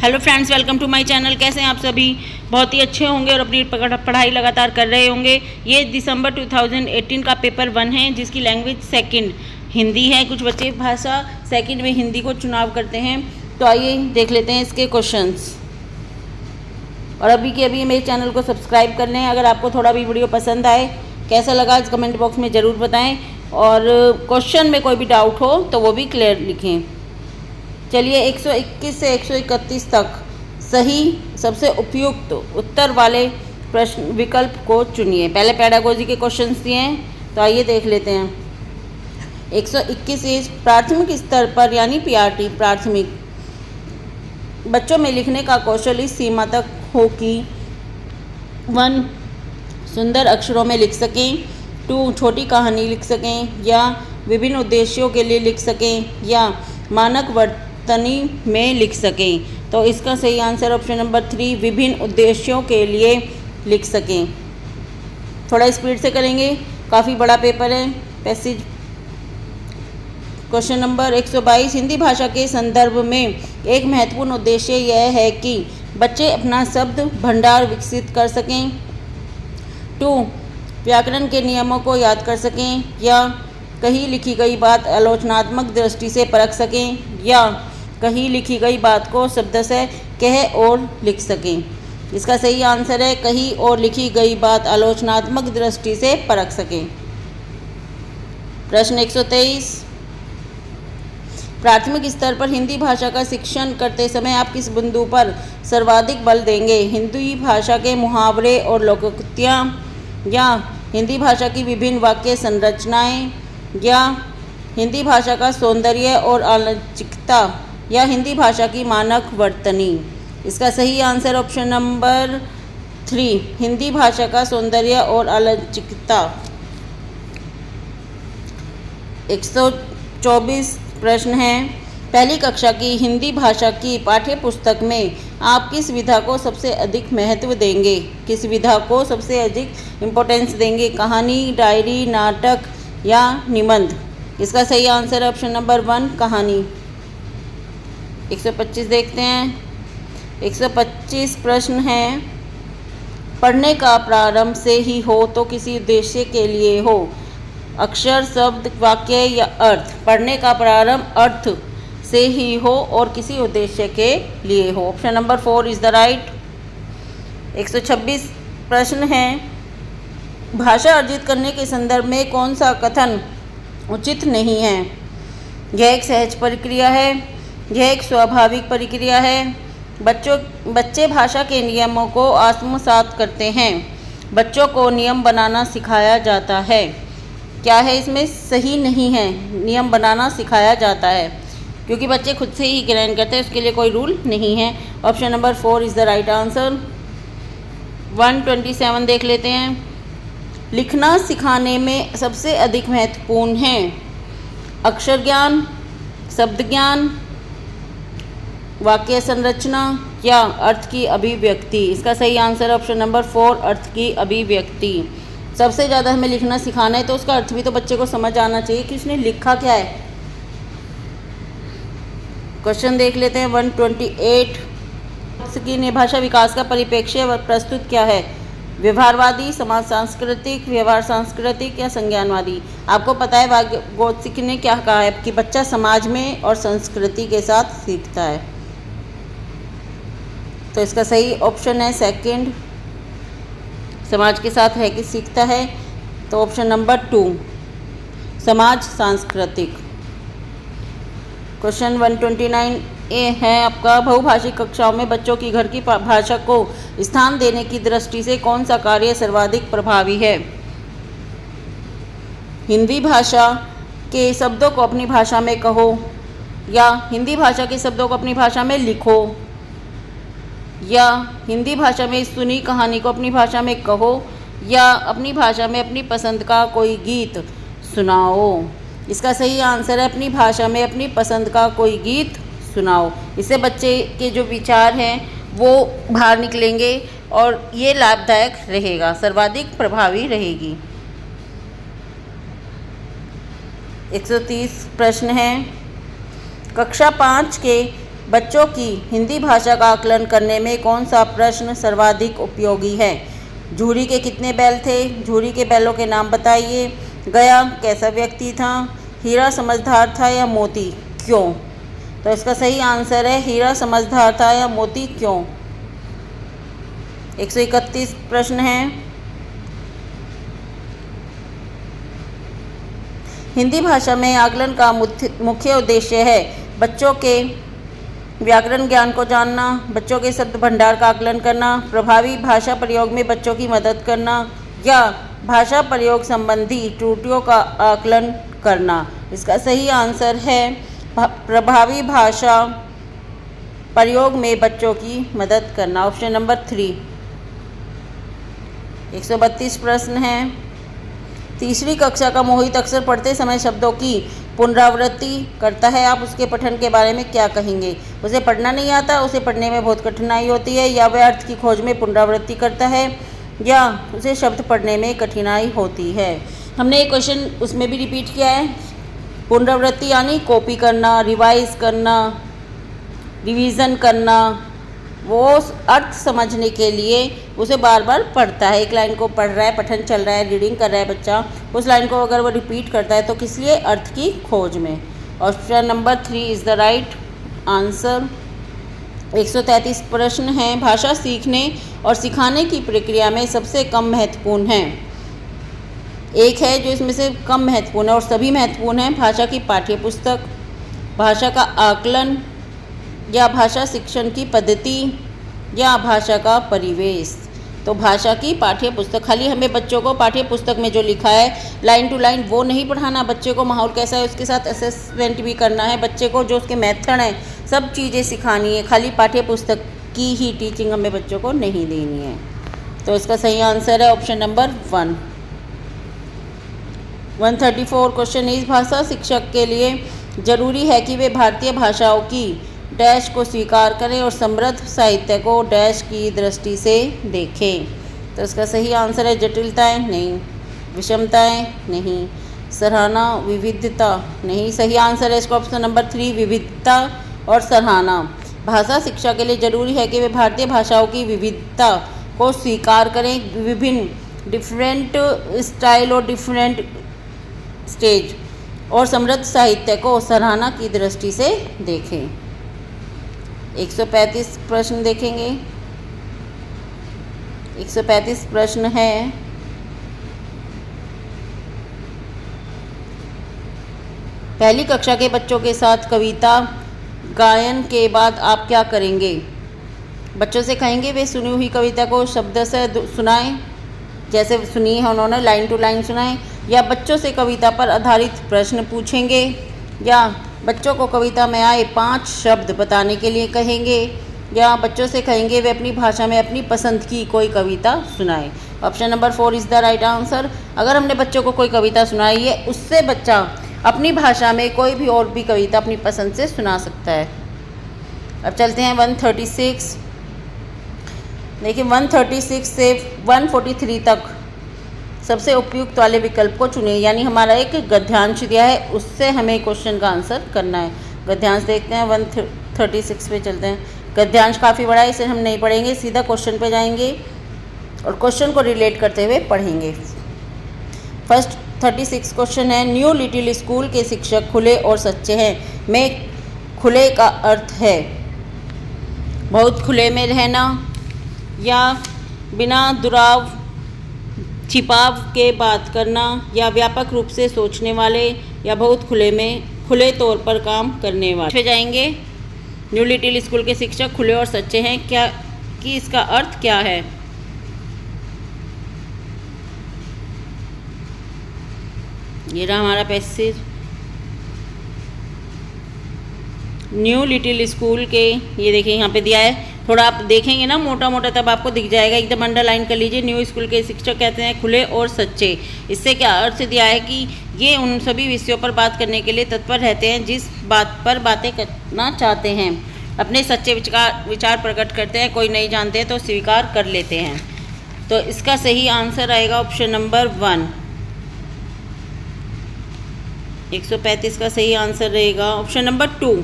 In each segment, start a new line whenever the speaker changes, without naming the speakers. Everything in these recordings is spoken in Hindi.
Hello friends, welcome to my channel. कैसे हैं आप सभी? बहुत ही अच्छे होंगे और अपनी पढ़ाई लगातार कर रहे होंगे। ये दिसंबर 2018 का पेपर 1 है, जिसकी लैंग्वेज सेकंड हिंदी है। कुछ बच्चे भाषा सेकंड में हिंदी को चुनाव करते हैं। तो आइए देख लेते हैं इसके क्वेश्चंस। और अभी के अभी मेरे चैनल को सब्सक्राइब कर लें। अगर आपको थोड़ा भी वीडियो पसंद आए, कैसा लगा, इस कमेंट बॉक्स में ज़रूर बताएँ। और क्वेश्चन में कोई भी डाउट हो तो वो भी क्लियर लिखें। चलिए 121 से 131 तक सही सबसे उपयुक्त उत्तर वाले प्रश्न विकल्प को चुनिए। पहले पेडागोजी के क्वेश्चंस दिए हैं, तो आइए देख लेते हैं। 121 इज प्राथमिक स्तर पर यानी पीआरटी प्राथमिक बच्चों में लिखने का कौशल इस सीमा तक हो कि 1 सुंदर अक्षरों में लिख सकें, 2 छोटी कहानी लिख सकें या विभिन्न उद्देश्यों के लिए लिख सकें या मानक वर्तनी में लिख सकें। तो इसका सही आंसर ऑप्शन नंबर 3 विभिन्न उद्देश्यों के लिए लिख सकें। थोड़ा स्पीड से करेंगे, काफ़ी बड़ा पेपर है। पैसेज क्वेश्चन नंबर 122 हिंदी भाषा के संदर्भ में एक महत्वपूर्ण उद्देश्य यह है कि बच्चे अपना शब्द भंडार विकसित कर सकें, 2 व्याकरण के नियमों को याद कर सकें या कहीं लिखी गई बात आलोचनात्मक दृष्टि से परख सकें या कहीं लिखी गई बात को शब्दशः कह और लिख सकें। इसका सही आंसर है कहीं और लिखी गई बात आलोचनात्मक दृष्टि से परख सकें। प्रश्न 123 प्राथमिक स्तर पर हिंदी भाषा का शिक्षण करते समय आप किस बिंदु पर सर्वाधिक बल देंगे? हिंदी भाषा के मुहावरे और लोकोक्तियाँ या हिंदी भाषा की विभिन्न वाक्य संरचनाएं या हिंदी भाषा का सौंदर्य और आलोचिकता या हिंदी भाषा की मानक वर्तनी। इसका सही आंसर ऑप्शन नंबर 3 हिंदी भाषा का सौंदर्य और आलोचिकता। 124 प्रश्न है पहली कक्षा की हिंदी भाषा की पाठ्य पुस्तक में आप किस विधा को सबसे अधिक महत्व देंगे? किस विधा को सबसे अधिक इम्पोर्टेंस देंगे? कहानी, डायरी, नाटक या निबंध? इसका सही आंसर ऑप्शन नंबर 1 कहानी। 125 देखते हैं। 125 प्रश्न है पढ़ने का प्रारंभ से ही हो तो किसी उद्देश्य के लिए हो? अक्षर, शब्द, वाक्य या अर्थ? पढ़ने का प्रारंभ अर्थ से ही हो और किसी उद्देश्य के लिए हो। Option number 4 is the right. 126 प्रश्न है भाषा अर्जित करने के संदर्भ में कौन सा कथन उचित नहीं है? यह एक सहज प्रक्रिया है, यह एक स्वाभाविक प्रक्रिया है, बच्चे भाषा के नियमों को आत्मसात करते हैं, बच्चों को नियम बनाना सिखाया जाता है। क्या है इसमें? सही नहीं है, नियम बनाना सिखाया जाता है, क्योंकि बच्चे खुद से ही ग्रहण करते हैं, उसके लिए कोई रूल नहीं है। Option number 4 is the right answer. 127 देख लेते हैं। लिखना सिखाने में सबसे अधिक महत्वपूर्ण है अक्षर ज्ञान, शब्द ज्ञान, वाक्य संरचना या अर्थ की अभिव्यक्ति। इसका सही आंसर ऑप्शन नंबर 4 अर्थ की अभिव्यक्ति। सबसे ज़्यादा हमें लिखना सिखाना है तो उसका अर्थ भी तो बच्चे को समझ आना चाहिए कि उसने लिखा क्या है। क्वेश्चन देख लेते हैं 128 की भाषा विकास का परिप्रेक्ष्य प्रस्तुत क्या है? व्यवहारवादी, समाज सांस्कृतिक, व्यवहार सांस्कृतिक या संज्ञानवादी? आपको पता है वागोत्स्की ने क्या कहा है कि बच्चा समाज में और संस्कृति के साथ सीखता है। तो इसका सही ऑप्शन है सेकंड, समाज के साथ है कि सीखता है। तो ऑप्शन नंबर 2 समाज सांस्कृतिक। क्वेश्चन 129 ए है आपका बहुभाषिक कक्षाओं में बच्चों की घर की भाषा को स्थान देने की दृष्टि से कौन सा कार्य सर्वाधिक प्रभावी है? हिंदी भाषा के शब्दों को अपनी भाषा में कहो या हिंदी भाषा के शब्दों को अपनी भाषा में लिखो या हिंदी भाषा में सुनी कहानी को अपनी भाषा में कहो या अपनी भाषा में अपनी पसंद का कोई गीत सुनाओ। इसका सही आंसर है अपनी भाषा में अपनी पसंद का कोई गीत सुनाओ। इससे बच्चे के जो विचार हैं वो बाहर निकलेंगे और ये लाभदायक रहेगा, सर्वाधिक प्रभावी रहेगी। 130 प्रश्न है कक्षा 5 के बच्चों की हिंदी भाषा का आकलन करने में कौन सा प्रश्न सर्वाधिक उपयोगी है? झूरी के कितने बैल थे? झूरी के बैलों के नाम बताइए। गया कैसा व्यक्ति था? हीरा समझदार था या मोती क्यों? तो इसका सही आंसर है हीरा समझदार था या मोती क्यों। 131 प्रश्न है। हिंदी भाषा में आकलन का मुख्य उद्देश्य है बच्चों के व्याकरण ज्ञान को जानना, बच्चों के शब्द भंडार का आकलन करना, प्रभावी भाषा प्रयोग में बच्चों की मदद करना या भाषा प्रयोग संबंधी त्रुटियों का आकलन करना। इसका सही आंसर है प्रभावी भाषा प्रयोग में बच्चों की मदद करना, ऑप्शन नंबर 3। 132 प्रश्न है। तीसरी कक्षा का मोहित अक्सर पढ़ते समय शब्दों की पुनरावृत्ति करता है, आप उसके पठन के बारे में क्या कहेंगे? उसे पढ़ना नहीं आता, उसे पढ़ने में बहुत कठिनाई होती है, या वह अर्थ की खोज में पुनरावृत्ति करता है, या उसे शब्द पढ़ने में कठिनाई होती है। हमने एक क्वेश्चन उसमें भी रिपीट किया है। पुनरावृत्ति यानी कॉपी करना, रिवाइज करना, रिवीजन करना। वो अर्थ समझने के लिए उसे बार बार पढ़ता है। एक लाइन को पढ़ रहा है, पठन चल रहा है, रीडिंग कर रहा है बच्चा, उस लाइन को अगर वो रिपीट करता है तो किस लिए? अर्थ की खोज में। Option number 3 is the right answer. 133 प्रश्न है। भाषा सीखने और सिखाने की प्रक्रिया में सबसे कम महत्वपूर्ण है। एक है जो इसमें से कम महत्वपूर्ण है और सभी महत्वपूर्ण है। भाषा की पाठ्य पुस्तक, भाषा का आकलन, या भाषा शिक्षण की पद्धति, या भाषा का परिवेश। तो भाषा की पाठ्य पुस्तक। खाली हमें बच्चों को पाठ्य पुस्तक में जो लिखा है लाइन टू लाइन वो नहीं पढ़ाना, बच्चे को माहौल कैसा है उसके साथ असेसमेंट भी करना है, बच्चे को जो उसके मेथड हैं सब चीज़ें सिखानी है। खाली पाठ्य पुस्तक की ही टीचिंग हमें बच्चों को नहीं देनी है। तो इसका सही आंसर है ऑप्शन नंबर 1। 134 क्वेश्चन इस भाषा शिक्षक के लिए जरूरी है कि वे भारतीय भाषाओं की डैश को स्वीकार करें और समृद्ध साहित्य को डैश की दृष्टि से देखें। तो इसका सही आंसर है जटिलताएं नहीं, विषमताएं नहीं, सराहना विविधता नहीं। सही आंसर है इसका ऑप्शन नंबर 3 विविधता और सराहना। भाषा शिक्षा के लिए जरूरी है कि वे भारतीय भाषाओं की विविधता को स्वीकार करें, विभिन्न डिफरेंट स्टाइल और डिफरेंट स्टेज, और समृद्ध साहित्य को सराहना की दृष्टि से देखें। 135 प्रश्न देखेंगे। 135 प्रश्न है। पहली कक्षा के बच्चों के साथ कविता गायन के बाद आप क्या करेंगे? बच्चों से कहेंगे वे सुनी हुई कविता को शब्द से सुनाएं, जैसे सुनी है उन्होंने लाइन टू लाइन सुनाएं, या बच्चों से कविता पर आधारित प्रश्न पूछेंगे, या बच्चों को कविता में आए 5 शब्द बताने के लिए कहेंगे, या बच्चों से कहेंगे वे अपनी भाषा में अपनी पसंद की कोई कविता सुनाएं। Option number 4 is the right answer. अगर हमने बच्चों को कोई कविता सुनाई है उससे बच्चा अपनी भाषा में कोई भी और भी कविता अपनी पसंद से सुना सकता है। अब चलते हैं 136। देखिए 136 से 143 तक सबसे उपयुक्त वाले विकल्प को चुनिए, यानी हमारा एक गद्यांश दिया है उससे हमें क्वेश्चन का आंसर करना है। गद्यांश देखते हैं। 136 पे चलते हैं। गद्यांश काफ़ी बड़ा है, इसे हम नहीं पढ़ेंगे, सीधा क्वेश्चन पे जाएंगे और क्वेश्चन को रिलेट करते हुए पढ़ेंगे। फर्स्ट 36 क्वेश्चन है, न्यू लिटिल स्कूल के शिक्षक खुले और सच्चे हैं में खुले का अर्थ है बहुत खुले में रहना, या बिना दुराव छिपाव के बात करना, या व्यापक रूप से सोचने वाले, या बहुत खुले तौर पर काम करने वाले। पे जाएंगे। न्यू लिटिल स्कूल के शिक्षक खुले और सच्चे हैं क्या कि इसका अर्थ क्या है? ये रहा हमारा पैसेज। न्यू लिटिल स्कूल के, ये देखिए यहाँ पे दिया है, थोड़ा आप देखेंगे ना मोटा मोटा तब आपको दिख जाएगा, एकदम अंडरलाइन कर लीजिए। न्यू स्कूल के शिक्षक कहते हैं खुले और सच्चे। इससे क्या अर्थ दिया है कि ये उन सभी विषयों पर बात करने के लिए तत्पर रहते हैं जिस बात पर बातें करना चाहते हैं, अपने सच्चे विचार प्रकट करते हैं, कोई नहीं जानते हैं तो स्वीकार कर लेते हैं। तो इसका सही आंसर आएगा ऑप्शन नंबर 1। 135 का सही आंसर रहेगा ऑप्शन नंबर 2।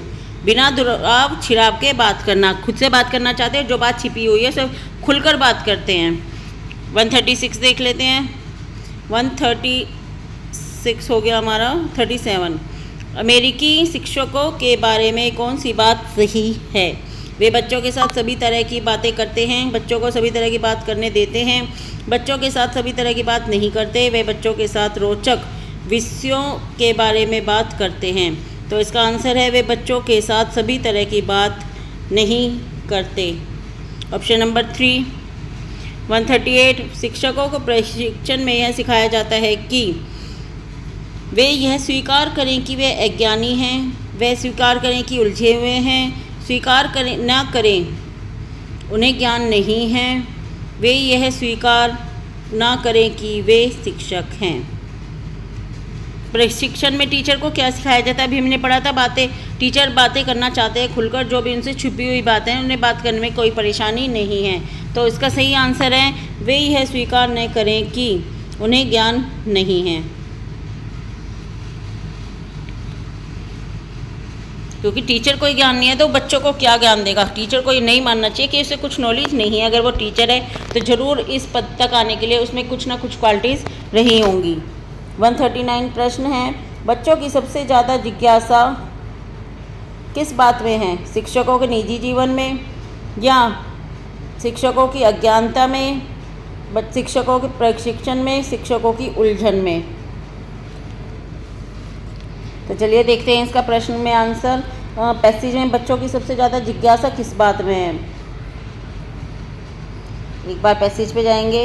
बिना दुराव छिड़ाव के बात करना, खुद से बात करना चाहते हैं, जो बात छिपी हुई है सब खुलकर बात करते हैं। 136 देख लेते हैं। 136 हो गया हमारा। 37, अमेरिकी शिक्षकों के बारे में कौन सी बात सही है? वे बच्चों के साथ सभी तरह की बातें करते हैं, बच्चों को सभी तरह की बात करने देते हैं, बच्चों के साथ सभी तरह की बात नहीं करते, वे बच्चों के साथ रोचक विषयों के बारे में बात करते हैं। तो इसका आंसर है वे बच्चों के साथ सभी तरह की बात नहीं करते। Option number 3। 138, शिक्षकों को प्रशिक्षण में यह सिखाया जाता है कि वे यह स्वीकार करें कि वे अज्ञानी हैं, वे स्वीकार करें कि उलझे हुए हैं, स्वीकार करें ना करें उन्हें ज्ञान नहीं है, वे यह स्वीकार ना करें कि वे शिक्षक हैं। प्रशिक्षण में टीचर को क्या सिखाया जाता है? अभी हमने पढ़ा था बातें, टीचर बातें करना चाहते हैं खुलकर, जो भी उनसे छुपी हुई बातें हैं उन्हें बात करने में कोई परेशानी नहीं है। तो इसका सही आंसर है वे यह स्वीकार न करें कि उन्हें ज्ञान नहीं है, क्योंकि टीचर को ज्ञान नहीं है तो बच्चों को क्या ज्ञान देगा। टीचर को ये नहीं मानना चाहिए कि उसे कुछ नॉलेज नहीं है। अगर वो टीचर है तो ज़रूर इस पद तक आने के लिए उसमें कुछ ना कुछ क्वालिटीज़ रही होंगी। 139 प्रश्न है, बच्चों की सबसे ज़्यादा जिज्ञासा किस बात में है? शिक्षकों के निजी जीवन में, या शिक्षकों की अज्ञानता में, शिक्षकों के प्रशिक्षण में, शिक्षकों की उलझन में? तो चलिए देखते हैं इसका प्रश्न में आंसर। पैसेज में बच्चों की सबसे ज़्यादा जिज्ञासा किस बात में है? एक बार पैसेज पे जाएंगे।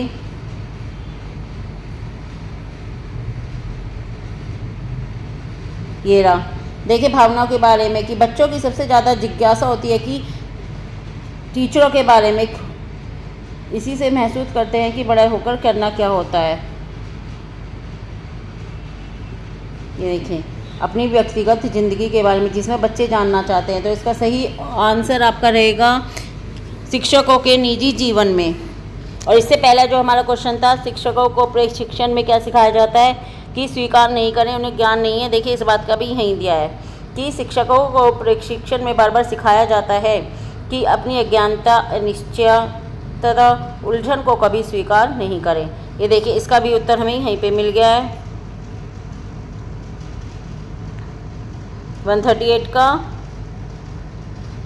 ये रहा, देखिए भावनाओं के बारे में कि बच्चों की सबसे ज़्यादा जिज्ञासा होती है कि टीचरों के बारे में, इसी से महसूस करते हैं कि बड़े होकर करना क्या होता है। ये देखिए अपनी व्यक्तिगत ज़िंदगी के बारे में जिसमें बच्चे जानना चाहते हैं। तो इसका सही आंसर आपका रहेगा शिक्षकों के निजी जीवन में। और इससे पहला जो हमारा क्वेश्चन था, शिक्षकों को प्रशिक्षण में क्या सिखाया जाता है कि स्वीकार नहीं करें उन्हें ज्ञान नहीं है। देखिए इस बात का भी यहीं दिया है कि शिक्षकों को प्रशिक्षण में बार बार सिखाया जाता है कि अपनी अज्ञानता, अनिश्चयता, उलझन को कभी स्वीकार नहीं करें। ये देखिए इसका भी उत्तर हमें यहीं पे मिल गया है। 138 का,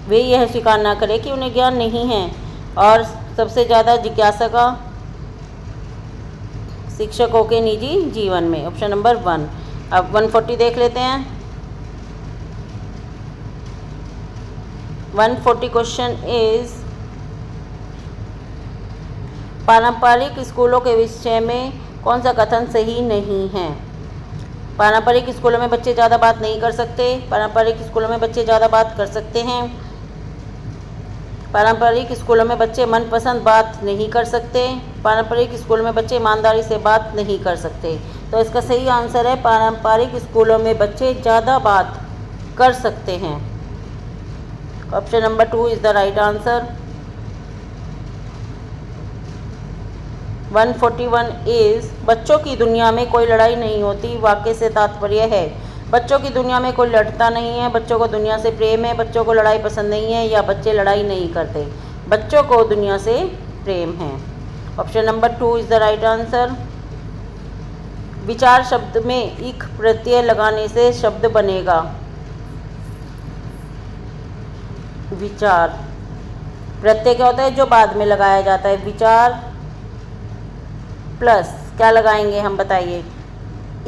वे यह स्वीकार ना करें कि उन्हें ज्ञान नहीं है। और सबसे ज़्यादा जिज्ञासा का शिक्षकों के निजी जीवन में, ऑप्शन नंबर 1। अब 140 देख लेते हैं। 140 क्वेश्चन इज, पारंपरिक स्कूलों के विषय में कौन सा कथन सही नहीं है? पारंपरिक स्कूलों में बच्चे ज़्यादा बात नहीं कर सकते, पारंपरिक स्कूलों में बच्चे ज़्यादा बात कर सकते हैं, पारंपरिक स्कूलों में बच्चे मनपसंद बात नहीं कर सकते, पारंपरिक स्कूलों में बच्चे ईमानदारी से बात नहीं कर सकते। तो इसका सही आंसर है पारंपरिक स्कूलों में बच्चे ज़्यादा बात कर सकते हैं। Option number 2 is the right answer. 141 is, बच्चों की दुनिया में कोई लड़ाई नहीं होती। वाक्य से तात्पर्य है बच्चों की दुनिया में कोई लड़ता नहीं है, बच्चों को दुनिया से प्रेम है, बच्चों को लड़ाई पसंद नहीं है, या बच्चे लड़ाई नहीं करते। बच्चों को दुनिया से प्रेम है। Option number 2 is the right answer. विचार शब्द में इक प्रत्यय लगाने से शब्द बनेगा। विचार प्रत्यय क्या होता है? जो बाद में लगाया जाता है। विचार प्लस क्या लगाएंगे हम, बताइए?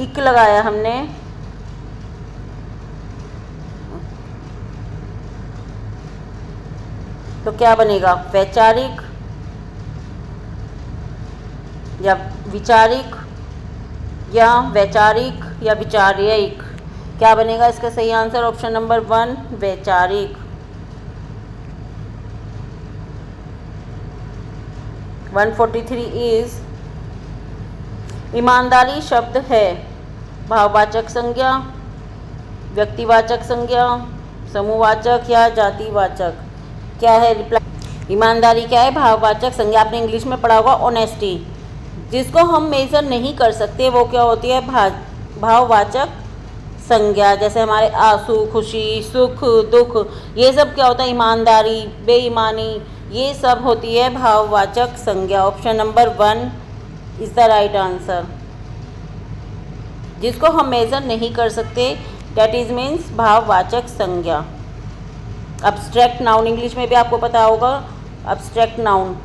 इक लगाया हमने, तो क्या बनेगा? वैचारिक या विचारिक या वैचारिक या विचारिक, क्या बनेगा इसका सही आंसर? ऑप्शन नंबर 1 वैचारिक। 143 इज़, ईमानदारी शब्द है भाववाचक संज्ञा, व्यक्तिवाचक संज्ञा, समूहवाचक या जातिवाचक? क्या है रिप्लाई? ईमानदारी क्या है? भाववाचक संज्ञा। आपने इंग्लिश में पढ़ा होगा ऑनेस्टी। जिसको हम मेज़र नहीं कर सकते वो क्या होती है? भाववाचक संज्ञा, जैसे हमारे आंसू, खुशी, सुख, दुख, ये सब क्या होता है, ईमानदारी, बेईमानी, ये सब होती है भाववाचक संज्ञा। Option number 1 is the right answer. जिसको हम मेज़र नहीं कर सकते, डैट इज़ मीन्स भाववाचक संज्ञा। अब्स्ट्रैक्ट नाउन, इंग्लिश में भी आपको पता होगा अब्स्ट्रैक्ट नाउन।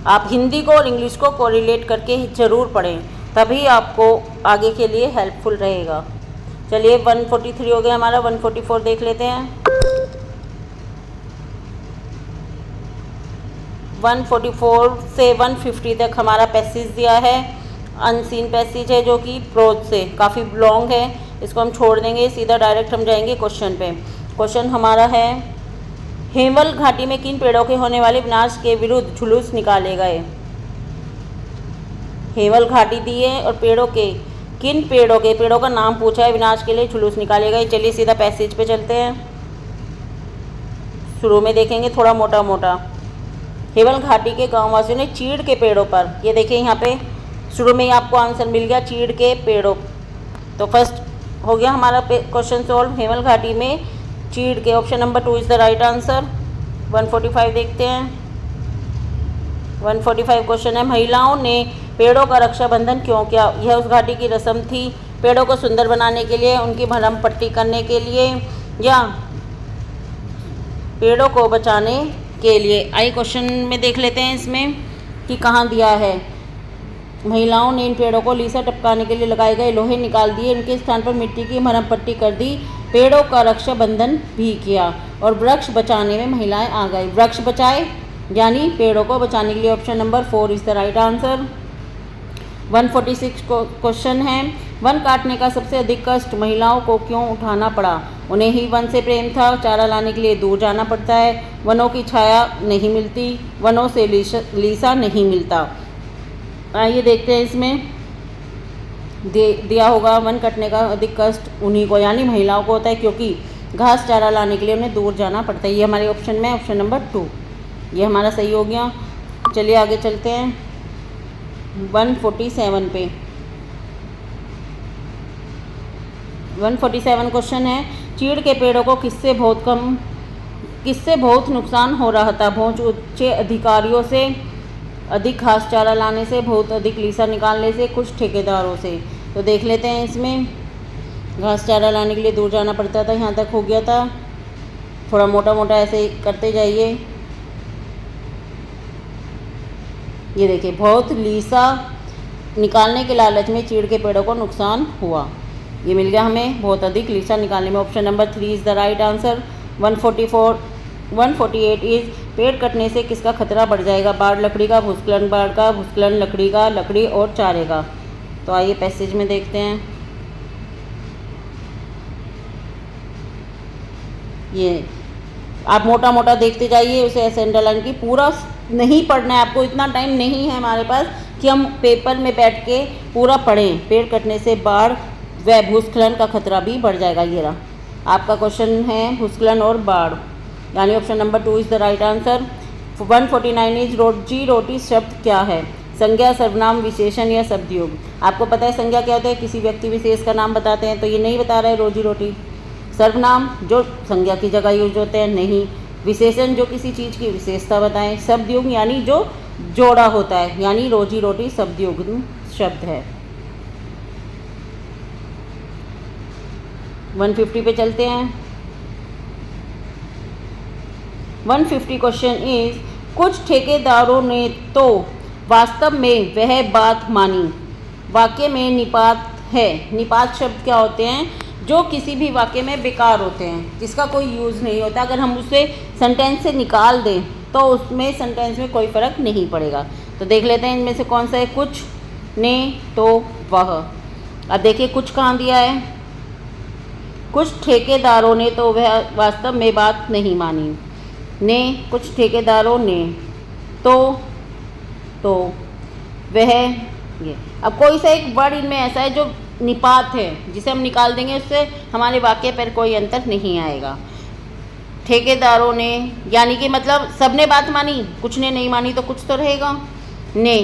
आप हिंदी को और इंग्लिश को कोरिलेट करके ज़रूर पढ़ें, तभी आपको आगे के लिए हेल्पफुल रहेगा। चलिए 143 हो गया हमारा, 144 देख लेते हैं। 144 से 150 तक हमारा पैसेज दिया है, अनसीन पैसेज है जो कि प्रोज से काफ़ी लॉन्ग है, इसको हम छोड़ देंगे, सीधा डायरेक्ट हम जाएंगे क्वेश्चन पे। क्वेश्चन हमारा है, हेमवल घाटी में किन पेड़ों के होने वाले विनाश के विरुद्ध जुलूस निकाले गए। हेमवल घाटी दी है और किन पेड़ों का नाम पूछा है, विनाश के लिए जुलूस निकाले गए। चलिए सीधा पैसेज पे चलते हैं। शुरू में देखेंगे थोड़ा मोटा मोटा। हेमवल घाटी के गांववासियों ने चीड़ के पेड़ों पर, ये देखिए यहाँ पे शुरू में ही आपको आंसर मिल गया, चीड़ के पेड़ों। तो फर्स्ट हो गया हमारा क्वेश्चन सॉल्व। हेमवल घाटी में चीड़ के, option number 2 is the right answer. 145 देखते हैं। 145 क्वेश्चन है, महिलाओं ने पेड़ों का रक्षाबंधन क्यों किया। यह उस घाटी की रस्म थी, पेड़ों को सुंदर बनाने के लिए, उनकी भरम पट्टी करने के लिए, या पेड़ों को बचाने के लिए। आइए क्वेश्चन में देख लेते हैं इसमें कि कहाँ दिया है। महिलाओं ने इन पेड़ों को लीसा टपकाने के लिए लगाए गए लोहे निकाल दिए, इनके स्थान पर मिट्टी की भरम पट्टी कर दी, पेड़ों का रक्षाबंधन भी किया और वृक्ष बचाने में महिलाएं आ गई। वृक्ष बचाए यानी पेड़ों को बचाने के लिए। Option number 4 is the right answer. 146 question है, वन काटने का सबसे अधिक कष्ट महिलाओं को क्यों उठाना पड़ा। उन्हें ही वन से प्रेम था, चारा लाने के लिए दूर जाना पड़ता है, वनों की छाया नहीं मिलती, वनों से लीसा नहीं मिलता। आइए देखते हैं इसमें दिया होगा, वन कटने का अधिक कष्ट उन्हीं को यानी महिलाओं को होता है, क्योंकि घास चारा लाने के लिए उन्हें दूर जाना पड़ता है। ये हमारे ऑप्शन में ऑप्शन नंबर 2, ये हमारा सही हो गया। चलिए आगे चलते हैं 147 पे। 147 क्वेश्चन है, चीड़ के पेड़ों को किससे बहुत नुकसान हो रहा था। बहुत ऊंचे अधिकारियों से, अधिक घास चारा लाने से, बहुत अधिक लीसा निकालने से, कुछ ठेकेदारों से। तो देख लेते हैं इसमें, घास चारा लाने के लिए दूर जाना पड़ता था, यहाँ तक हो गया था। थोड़ा मोटा मोटा ऐसे करते जाइए। ये देखिए, बहुत लीसा निकालने के लालच में चीड़ के पेड़ों को नुकसान हुआ, ये मिल गया हमें, बहुत अधिक लीसा निकालने में। Option number 3 is the right answer. 148 is, पेड़ कटने से किसका खतरा बढ़ जाएगा। बाढ़ लकड़ी का, भूस्खलन बाढ़ का, भूस्खलन लकड़ी का, लकड़ी और चारे का। तो आइए पैसेज में देखते हैं। ये आप मोटा मोटा देखते जाइए, उसे ऐसे अंडरलाइन की, पूरा नहीं पढ़ना है आपको, इतना टाइम नहीं है हमारे पास कि हम पेपर में बैठ के पूरा पढ़ें। पेड़ कटने से बाढ़ व भूस्खलन का खतरा भी बढ़ जाएगा। ये रहा आपका क्वेश्चन है, भूस्खलन और बाढ़, यानी option number 2 is the right answer. 149 is, रोजी रोटी शब्द क्या है। संज्ञा, सर्वनाम, विशेषण या शब्दयोग। आपको पता है संज्ञा क्या होता है, किसी व्यक्ति विशेष का नाम बताते हैं, तो ये नहीं बता रहा है रोजी रोटी। सर्वनाम जो संज्ञा की जगह यूज होते हैं, नहीं। विशेषण जो किसी चीज़ की विशेषता बताएं। शब्दयोग यानी जो जोड़ा होता है, यानी रोजी रोटी शब्दयोग शब्द है। 150 पे चलते हैं। 150 क्वेश्चन इज, कुछ ठेकेदारों ने तो वास्तव में वह बात मानी। वाक्य में निपात है। निपात शब्द क्या होते हैं, जो किसी भी वाक्य में बेकार होते हैं, जिसका कोई यूज़ नहीं होता। अगर हम उसे सेंटेंस से निकाल दें तो उसमें सेंटेंस में कोई फ़र्क नहीं पड़ेगा। तो देख लेते हैं इनमें से कौन सा है। कुछ, ने, तो, वह। अब देखिए कुछ कहाँ दिया है, कुछ ठेकेदारों ने तो वह वास्तव में बात नहीं मानी। ने, कुछ ठेकेदारों ने, तो वह, ये। अब कोई सा एक वर्ड इनमें ऐसा है जो निपात है, जिसे हम निकाल देंगे, उससे हमारे वाक्य पर कोई अंतर नहीं आएगा। ठेकेदारों ने यानी कि मतलब सबने बात मानी, कुछ ने नहीं मानी तो कुछ तो रहेगा। ने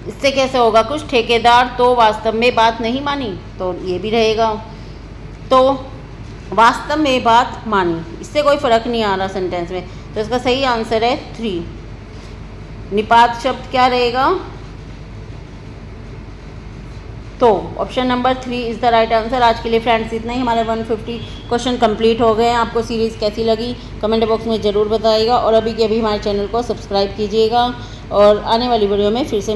इससे कैसे होगा कुछ, ठेकेदार तो वास्तव में बात नहीं मानी, तो ये भी रहेगा। तो वास्तव में बात मानी, इससे कोई फ़र्क नहीं आ रहा सेंटेंस में, तो इसका सही आंसर है 3। निपात शब्द क्या रहेगा, तो option number 3 is the right answer. आज के लिए फ्रेंड्स इतना ही, हमारे 150 क्वेश्चन कंप्लीट हो गए हैं। आपको सीरीज़ कैसी लगी कमेंट बॉक्स में ज़रूर बताइएगा, और अभी के अभी हमारे चैनल को सब्सक्राइब कीजिएगा, और आने वाली वीडियो में फिर से